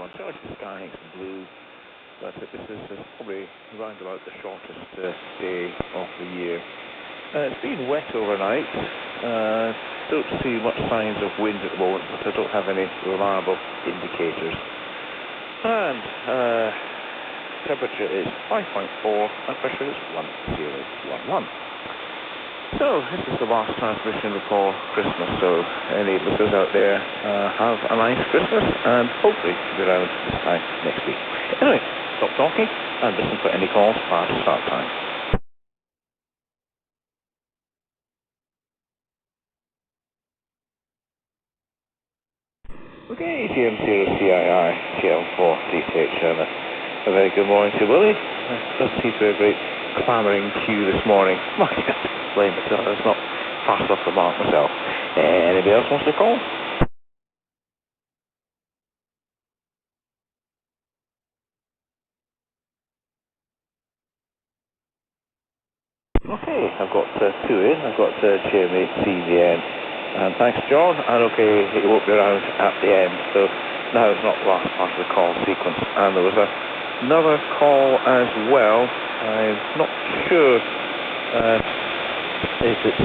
Well, it's already sky and blue, but this is probably round about the shortest day of the year. It's been wet overnight. Don't see much signs of wind at the moment, but I don't have any reliable indicators. And temperature is 5.4 and pressure is 1011. So, this is the last transmission before Christmas, so any listeners out there have a nice Christmas and hopefully be around this time next week. Anyway, stop talking and listen for any calls past start time. Okay, GM0CII, GM4 DTH, and a very good morning to Willie. Doesn't seem to be a great clamouring queue this morning. I can't blame it, it's not fast off the mark myself. Anybody else wants to call? Okay, I've got two in. I've got chairmate CVN. And thanks, John. And okay, he won't be around at the end. So now it's not the last part of the call sequence. And there was another call as well. I'm not sure if it's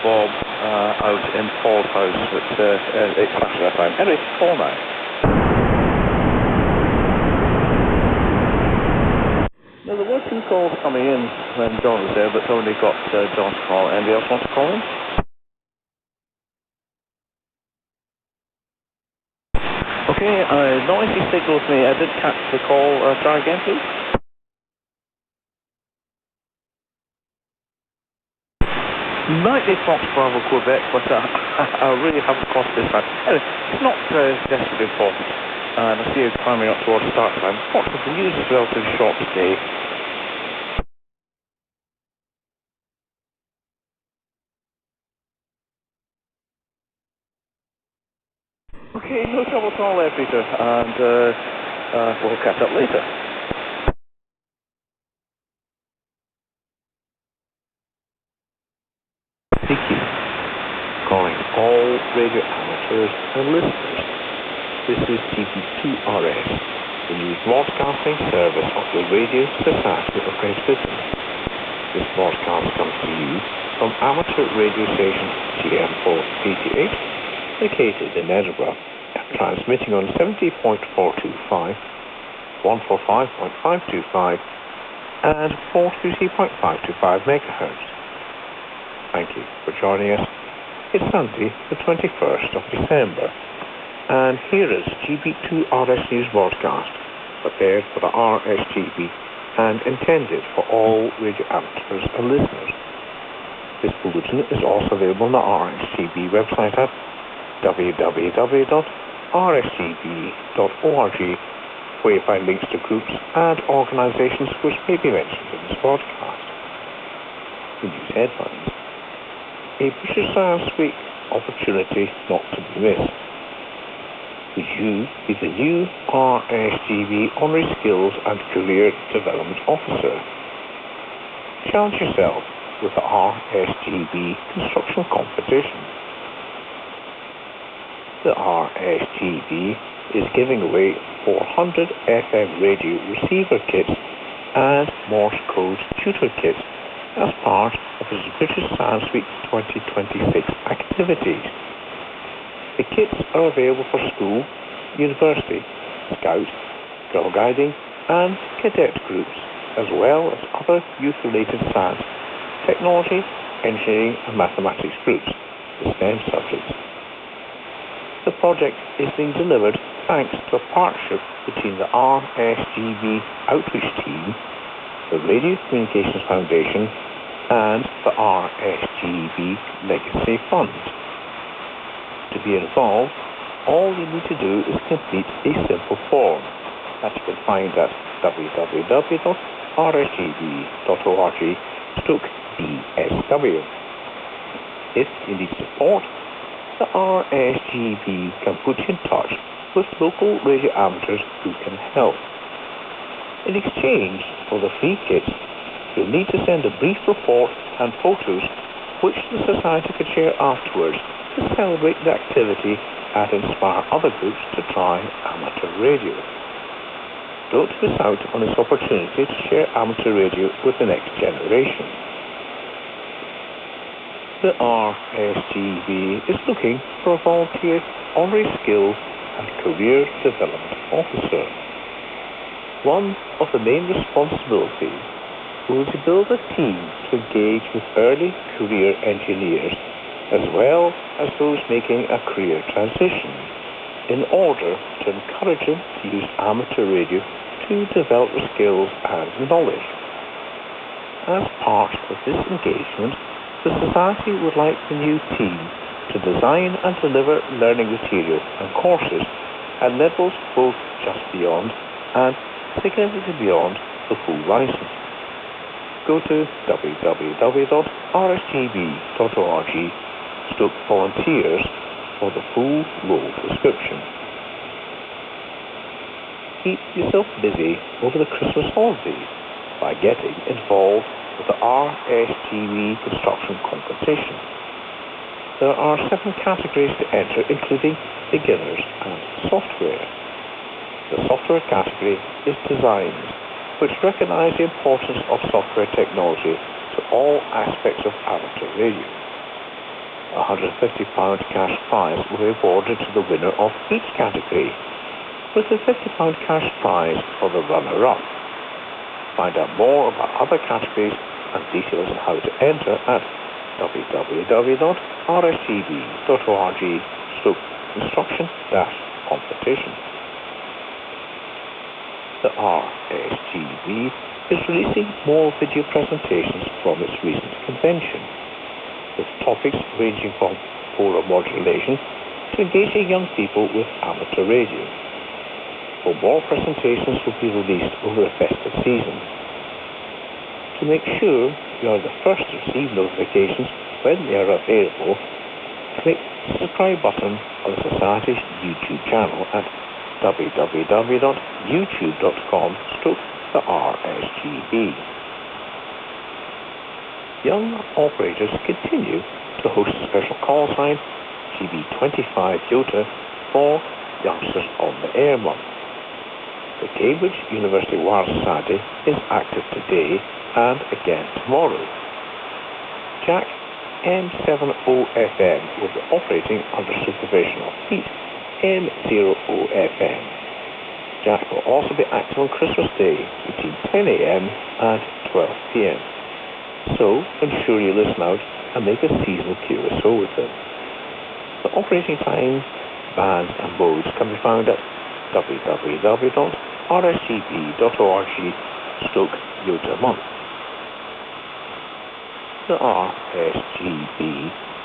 Bob out in Paul's house, but it clashes that time. Anyway, call now. Now, there were two calls coming in when John was there, but only got John's call. Anybody else want to call in? Okay, noisy signals me. I didn't catch the call. Try again, please. Might be Fox Bravo Quebec, but I really haven't caught this time. Anyway, it's not desperately important. And I see it climbing up towards start time. Fortunately, the news is relatively short today. Okay, no trouble at all there, Peter, and we'll catch up later. Thank you. Calling all radio amateurs and listeners. This is GB2RS, the news broadcasting service of the Radio Society of Great Britain. This broadcast comes to you from amateur radio station GM4DTH, located in Edinburgh, transmitting on 70.425, 145.525 and 423.525 MHz. Thank you for joining us. It's Sunday, the 21st of December, and here is GB2RS News Broadcast, prepared for the RSGB and intended for all radio amateurs and listeners. This bulletin is also available on the RSGB website at www.rsgb.org, where you find links to groups and organisations which may be mentioned in this broadcast. The news headlines. A British Science Week opportunity not to be missed. Would you be the new RSGB Honorary Skills and Career Development Officer? Challenge yourself with the RSGB Construction Competition. The RSGB is giving away 400 FM radio receiver kits and Morse code tutor kits as part of its British Science Week 2026 activities. The kits are available for school, university, scout, girl guiding and cadet groups, as well as other youth-related science, technology, engineering and mathematics groups, the STEM subjects. The project is being delivered thanks to a partnership between the RSGB Outreach Team, the Radio Communications Foundation and the RSGB Legacy Fund. To be involved, all you need to do is complete a simple form that you can find at www.rsgb.org/DSW. If you need support, the RSGB can put you in touch with local radio amateurs who can help. In exchange for the free kits, you'll need to send a brief report and photos which the Society could share afterwards to celebrate the activity and inspire other groups to try amateur radio. Don't miss out on this opportunity to share amateur radio with the next generation. The RSGB is looking for a volunteer honorary skills and career development officer. One of the main responsibilities will be to build a team to engage with early career engineers as well as those making a career transition in order to encourage them to use amateur radio to develop their skills and knowledge. As part of this engagement, the Society would like the new team to design and deliver learning material and courses at levels both just beyond and significantly beyond the full license. Go to www.rsgb.org/volunteers for the full role description. Keep yourself busy over the Christmas holidays by getting involved with the RSGB construction competition. There are 7 categories to enter, including beginners and software. The software category is designs, which recognise the importance of software technology to all aspects of amateur radio. A £150 cash prize will be awarded to the winner of each category, with a £50 cash prize for the runner-up. Find out more about other categories and details on how to enter at www.rsgb.org/construction-competition. The RSGB is releasing more video presentations from its recent convention, with topics ranging from polar modulation to engaging young people with amateur radio. For more presentations will be released over the festive season. To make sure you are the first to receive notifications when they are available, click the subscribe button on the Society's YouTube channel at www.youtube.com/RSGB. Young operators continue to host a special call sign, GB25 Yota, for Youngsters on the Air Month. The Cambridge University Wireless Society is active today and again tomorrow. Jack M70FM will be operating under supervision of Pete M0OFM. Jack will also be active on Christmas Day between 10 a.m. and 12 p.m. So ensure you listen out and make a seasonal QSO with them. The operating times, bands and modes can be found at www.rsgb.org/Yota Month. The RSGB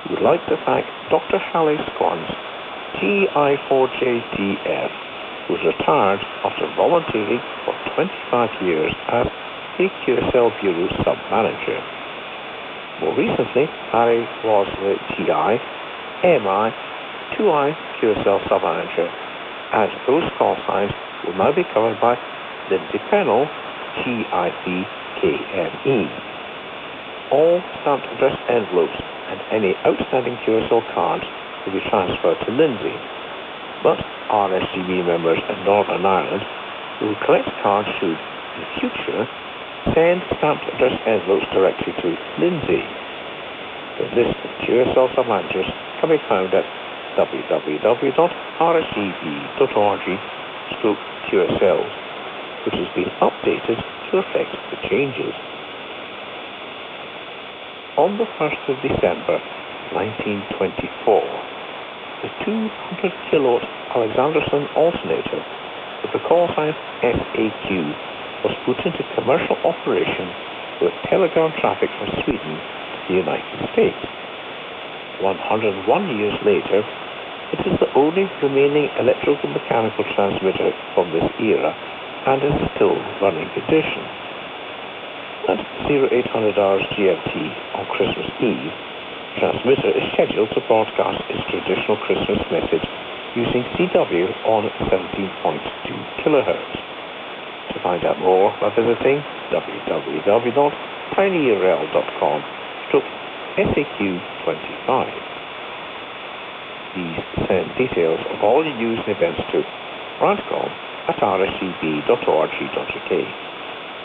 would like to thank Dr. Hallie Squans, GI4JTF, who was retired after volunteering for 25 years as the QSL Bureau Sub-Manager. More recently, Harry was the GI, MI, 2I QSL Sub-Manager, and those call signs will now be covered by Lindsay Pennell, GIC KME. All stamped address envelopes and any outstanding QSL cards will be transferred to Lindsay, but RSGB members in Northern Ireland who collect cards should, in future, send stamped address envelopes directly to Lindsay. The list of QSL sub-managers can be found at www.rsgb.org/QSLs, which has been updated to reflect the changes. On the 1st of December 1924, the 200 kilowatt Alexanderson alternator with the call sign SAQ was put into commercial operation with telegram traffic from Sweden to the United States. 101 years later, it is the only remaining electrical mechanical transmitter from this era and is still running condition. At 0800 hours GMT on Christmas Eve, the transmitter is scheduled to broadcast its traditional Christmas message using CW on 17.2 kHz. To find out more by visiting www.tinyurl.com/SAQ25. please send details of all your news and events to brandcom@rsgb.org.uk.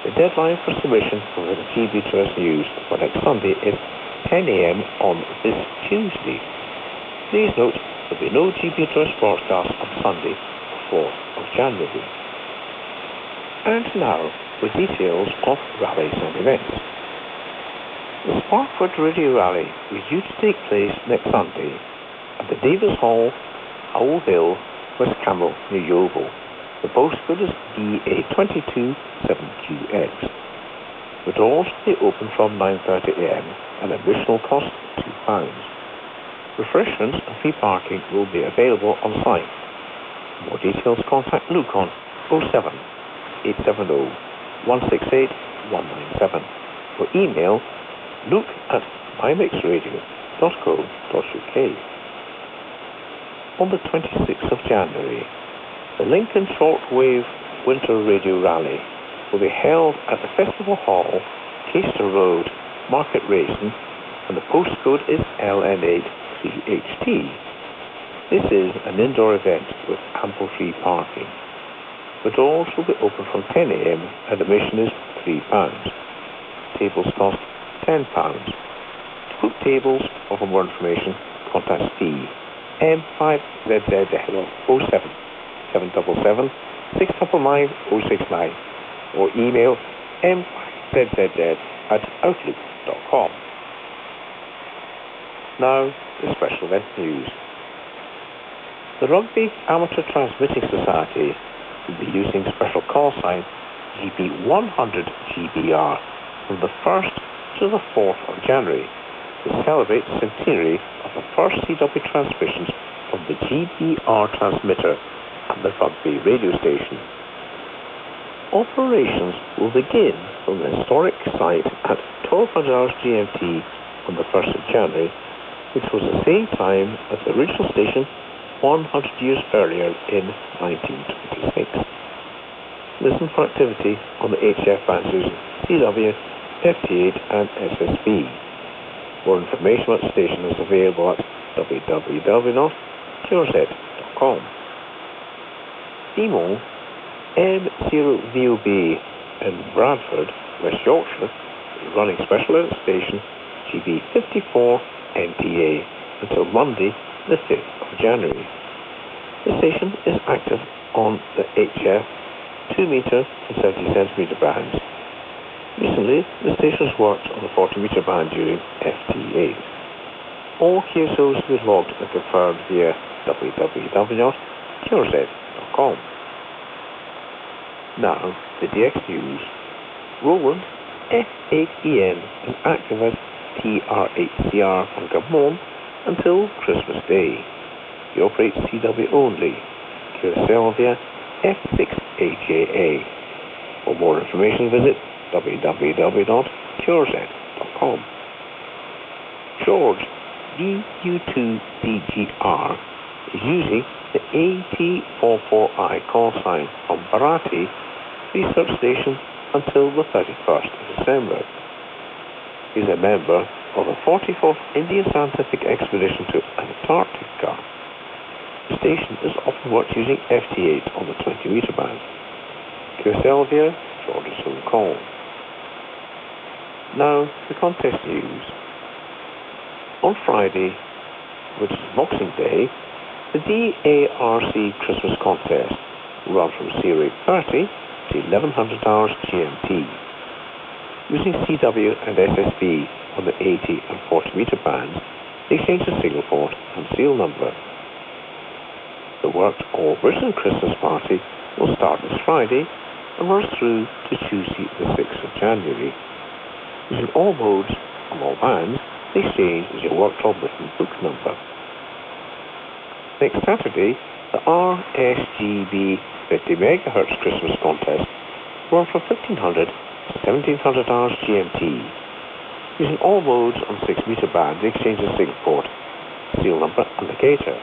The deadline for submission for the GB2S news for next Sunday is 10 a.m. on this Tuesday. Please note there will be no GB2S broadcast on Sunday, 4th of January. And now, with details of rallies and events. The Sparkford Radio Rally is due to take place next Sunday at the Davis Hall, Howell Hill, West Camel, near Yeovil. The postcode is DA227QX. The doors will be open from 9:30 a.m. and additional cost £2. Refreshments and free parking will be available on site. For more details, contact Luke on 07 870 168 197 or email luke@mymixradio.co.uk. On the 26th of January, the Lincoln Shortwave Winter Radio Rally will be held at the Festival Hall, Caister Road, Market Racing, and the postcode is LN83HT. This is an indoor event with ample free parking. The doors will be open from 10 a.m. and admission is £3. Tables cost £10. To book tables or for more information, contact Steve M5ZZ 07 777 699 069 or email m5zzz@outlook.com. Now, the special event news. The Rugby Amateur Transmitting Society will be using special call sign GB100 GBR from the 1st to the 4th of January to celebrate the centenary of the first CW transmissions from the GBR transmitter at the Rugby radio station. Operations will begin from the historic site at 1200 hours GMT on the 1st of January, which was the same time as the original station 100 years earlier in 1926. Listen for activity on the HF bands using CW, FT8 and SSB. More information about the station is available at www.kHz.com. Demo M0VOB in Bradford, West Yorkshire, is running special at station GB54 NTA until Monday, the 5th of January. The station is active on the HF 2 metre and 70 centimetre bands. Recently, the station has worked on the 40 metre band during FT8. All QSOs will be logged and confirmed via www.kHz.com. Now, the DX News. Roland F8EN is active as TR8CR from Gabon until Christmas Day. He operates CW only. QSL via F6AJA. For more information, visit www.kHz.com. George DU2DGR is using the AT44I call sign from Bharati Research Station until the 31st of December. He is a member of the 44th Indian Scientific Expedition to Antarctica. The station is often worked using FT8 on the 20 metre band. QSL via George's phone call. Now, the contest news. On Friday, which is Boxing Day, the DARC Christmas contest will run from 08:30 to 1100 hours GMT. Using CW and SSB on the 80 and 40 metre bands, they exchange the signal port and serial number. The worked All Britain Christmas party will start this Friday and runs through to Tuesday the 6th of January. Using all modes on all bands, the exchange is your worked All Britain book number. Next Saturday, the RSGB 50 MHz Christmas contest will run from 1500 to 1700 hours GMT. Using all modes on 6 metre band, the exchange the signal port, serial number and locator.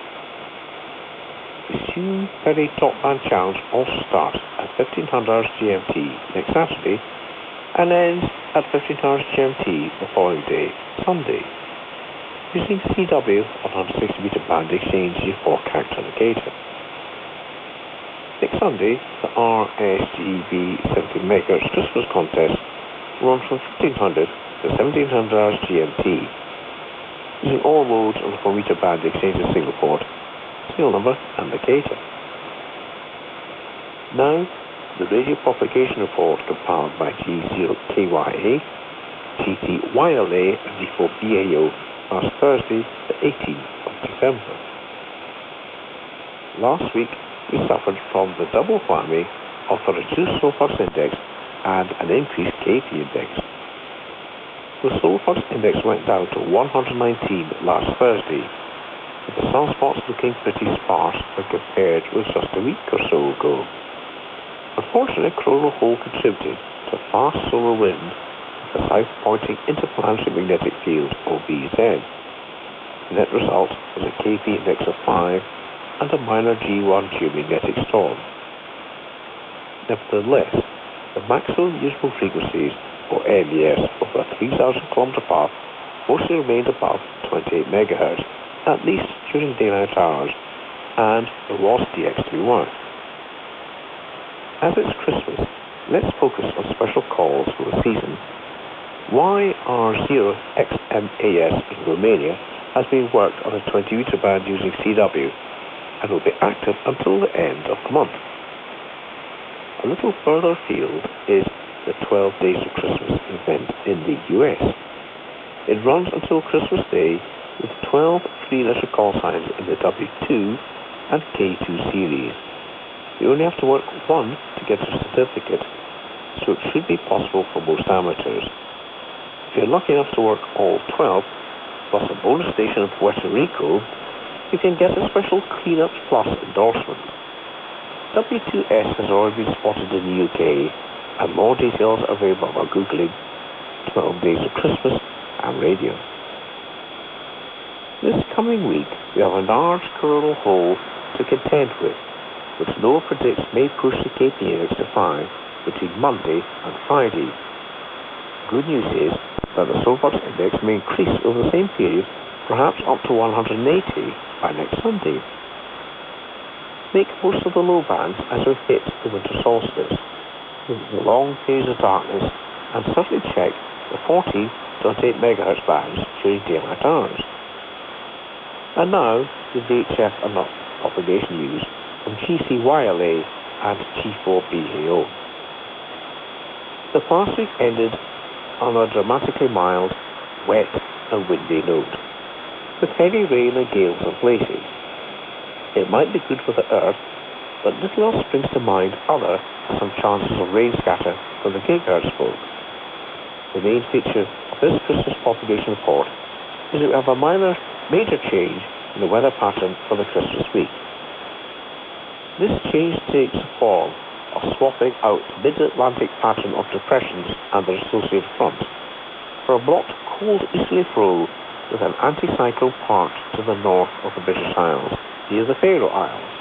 The Sioux Ferry Top Band Challenge also starts at 1500 hours GMT next Saturday and ends at 1500 hours GMT the following day, Sunday. using CW 160 meter band exchange G4 character indicator. Next Sunday, the RSGB 17 MHz Christmas contest runs from 1500 to 1700 hours GMT, using all modes on the 4 meter band exchange single port, serial number and indicator. Now, the radio propagation report compiled by G0KYA, GTYLA and G4BAO last Thursday, the 18th of December. Last week, we suffered from the double whammy of a reduced solar flux index and an increased KP index. The solar flux index went down to 119 last Thursday, with the sunspots looking pretty sparse when compared with just a week or so ago. Unfortunately, coronal hole contributed to a fast solar wind with the south pointing interplanetary magnetic field, or BZ. The net result was a KP index of 5 and a minor G1 geomagnetic storm. Nevertheless, the maximum usable frequencies, or MES, over a 3,000 kilometer path mostly remained above 28 MHz, at least during daylight hours, and there was DX2 As it's Christmas, let's focus on special calls for the season. YR0XMAS in Romania has been worked on a 20 meter band using CW and will be active until the end of the month. A little further afield is the 12 Days of Christmas event in the US. It runs until Christmas Day with 12 three-letter call signs in the W2 and K2 series. You only have to work one to get a certificate, so it should be possible for most amateurs. If you're lucky enough to work all 12, plus a bonus station in Puerto Rico, you can get a special Cleanups Plus endorsement. W2S has already been spotted in the UK, and more details are available by Googling 12 Days of Christmas and radio. This coming week, we have a large coronal hole to contend with, which NOAA predicts may push the KP index to 5 between Monday and Friday. Good news is that the solar flux index may increase over the same period, perhaps up to 180 by next Sunday. Make most of the low bands as we hit the winter solstice, with the long periods of darkness, and certainly check the 40 to 28 MHz bands during daylight hours. And now, the VHF and propagation news from GCYLA and G4BAO. The past week ended on a dramatically mild, wet and windy note, with heavy rain and gales in places. It might be good for the Earth, but little else springs to mind other than some chances of rain scatter from the kHz folk. The main feature of this Christmas propagation report is that we have a major change in the weather pattern for the Christmas week. This change takes the form of swapping out the mid-Atlantic pattern of depressions and their associated fronts for a blocked cold easterly flow with an anticyclone part to the north of the British Isles, near the Faroe Isles.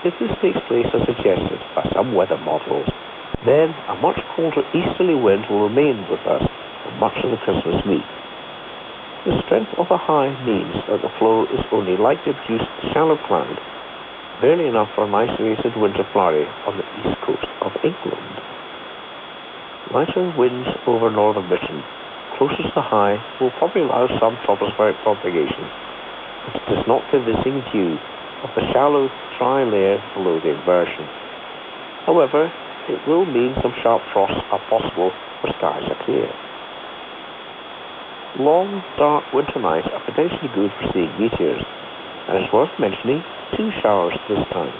If this takes place as suggested by some weather models, then a much colder easterly wind will remain with us for much of the Christmas week. The strength of the high means that the flow is only likely to produce shallow cloud, barely enough for an isolated winter flurry on the east coast of England. Lighter winds over northern Britain, closer to the high, will probably allow some tropospheric propagation, but it is not convincing view of the shallow, dry layer below the inversion. However, it will mean some sharp frosts are possible where skies are clear. Long, dark winter nights are potentially good for seeing meteors, and it's worth mentioning 2 showers this time.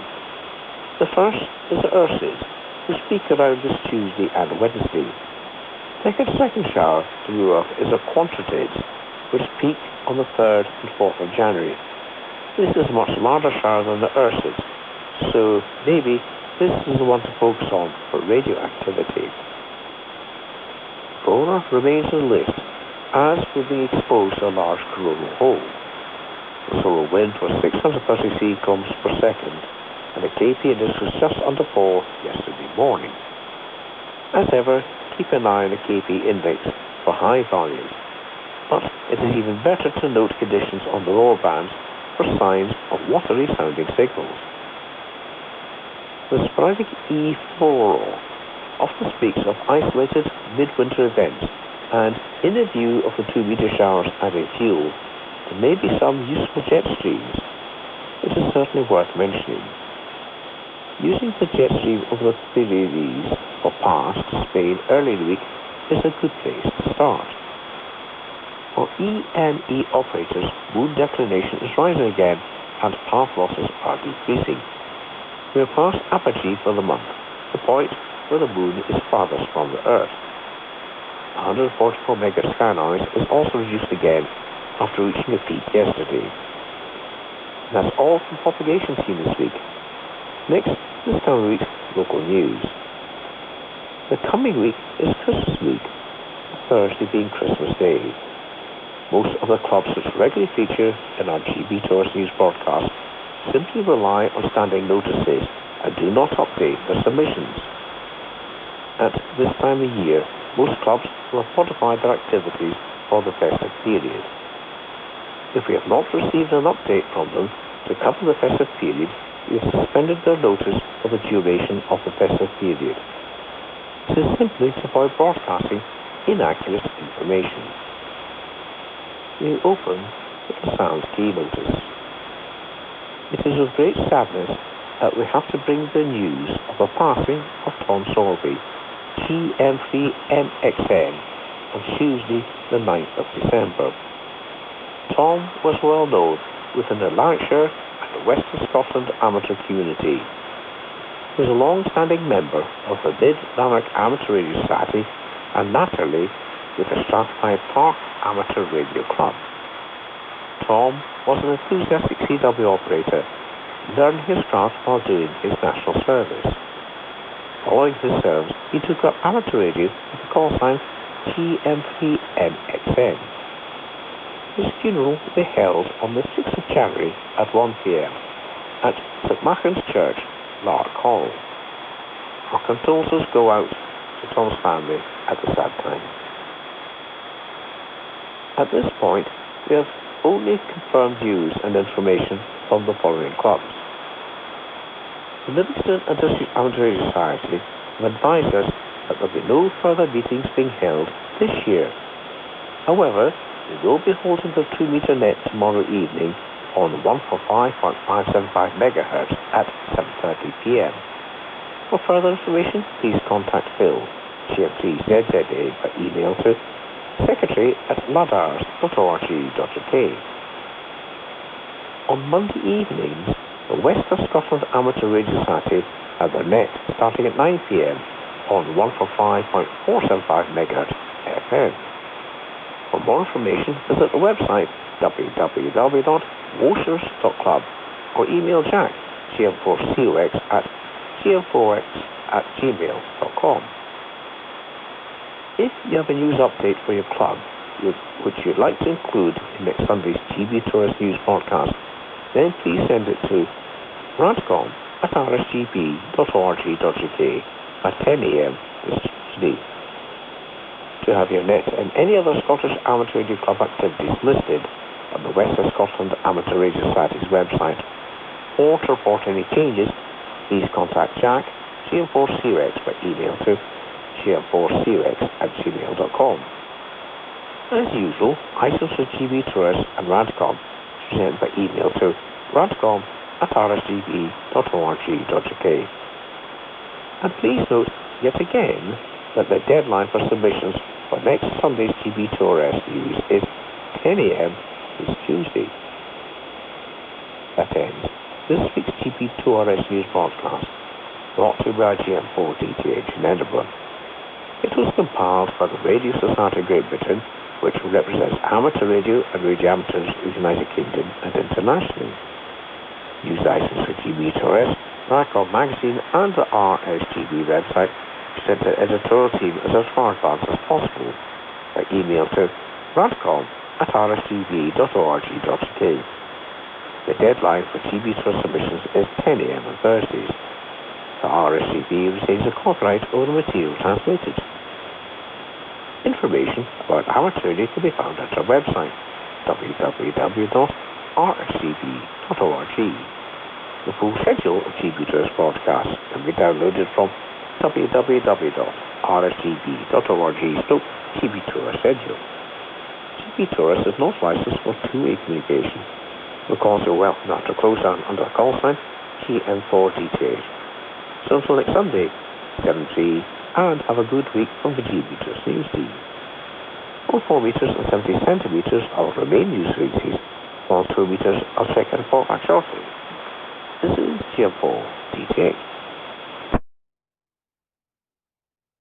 The first is the Ursids, which peak around this Tuesday and Wednesday. Take a second shower to the Earth is a Quantidates, which peak on the 3rd and 4th of January. This is a much larger shower than the Ursids, so maybe this is the one to focus on for radioactivity. Corona remains on the list, as we're being exposed to a large coronal hole. The solar wind was 630 km per second, and the KP index was just under 4 yesterday morning. As ever, keep an eye on the KP index for high values, but it is even better to note conditions on the lower bands for signs of watery sounding signals. The sporadic E4 often speaks of isolated midwinter events, and in a view of the 2-meter showers adding fuel, there may be some useful jet streams. It is certainly worth mentioning. Using the jet stream over the Pyrenees or pass to Spain early in the week is a good place to start. For EME operators, moon declination is rising again and path losses are decreasing. We are past apogee for the month, the point where the moon is farthest from the Earth. 144 megahertz sky noise is also reduced again after reaching a peak yesterday. And that's all from propagation seen this week. Next, this time of week's local news. The coming week is Christmas week, Thursday being Christmas Day. Most of the clubs which regularly feature in our GB Tourist News broadcast simply rely on standing notices and do not update their submissions. At this time of year, most clubs will have modified their activities for the festive period. If we have not received an update from them to cover the festive period, we have suspended their notice for the duration of the festive period. This is simply to avoid broadcasting inaccurate information. We open with the Sounds Key notice. It is with great sadness that we have to bring the news of the passing of Tom Sorby, TM3MXN, on Tuesday the 9th of December. Tom was well known within the Lanarkshire and the Western Scotland amateur community. He was a long-standing member of the Mid-Lanark Amateur Radio Society and latterly with the Strathclyde Park Amateur Radio Club. Tom was an enthusiastic CW operator, learning his craft while doing his national service. Following his service, he took up amateur radio with the call sign TM3MXN. His funeral will be held on the 6th of January at 1 p.m. at St Machan's Church, Lark Hall. Our condolences go out to Tom's family at the sad time. At this point, we have only confirmed news and information from the following clubs. The Livingston and District Amateur Radio Society have advised us that there will be no further meetings being held this year. However, we will be holding the 2-meter net tomorrow evening on 145.575 MHz at 7:30 p.m. For further information, please contact Phil, GM3ZZA, by email to secretary@ladars.org.uk. On Monday evenings, the West of Scotland Amateur Radio Society have their net starting at 9 p.m. on 145.475 MHz FM. For more information, visit the website www.woshers.club or email Jack, GM4COX, at gm4x@gmail.com. If you have a news update for your club, which you'd like to include in next Sunday's GB Tourist News podcast, then please send it to radcom@rsgb.org.uk at 10 a.m. this Tuesday. To have your net and any other Scottish Amateur Radio Club activities listed on the West of Scotland Amateur Radio Society's website, or to report any changes, please contact Jack, GM4COX, by email to gm4cox@gmail.com. As usual, items for GB Tourist and Radcom are sent by email to radcom@rsgb.org.uk. And please note yet again that the deadline for submissions for next Sunday's GB Tourist News is 10 a.m. this Tuesday. That ends this week's GB Tourist News broadcast, brought to you by GM4 DTH in Edinburgh. It was compiled by the Radio Society of Great Britain, which represents amateur radio and radio amateurs in the United Kingdom and internationally. News items for GB Tourist, Radcom magazine and the RSGB website sent the editorial team as far advanced as possible by email to radcom@rsgb.org.uk. The deadline for GB Tourist submissions is 10 a.m. on Thursdays. The RSGB retains a copyright over the material translated. Information about our journey can be found at our website, www.rsgb.org. The full schedule of GB Tourist broadcasts can be downloaded from www.rsgb.org/GB Tourist schedule. GB Tourist is not licensed for two-way communication. Because you're welcome not to close down under the call sign TM4 details. So until next Sunday, 7-3, and have a good week from the GB Tourist News team. All 4 meters and 70 centimeters of remain news frequencies, while 2 meters are second for shortly. This is TM4 DTH.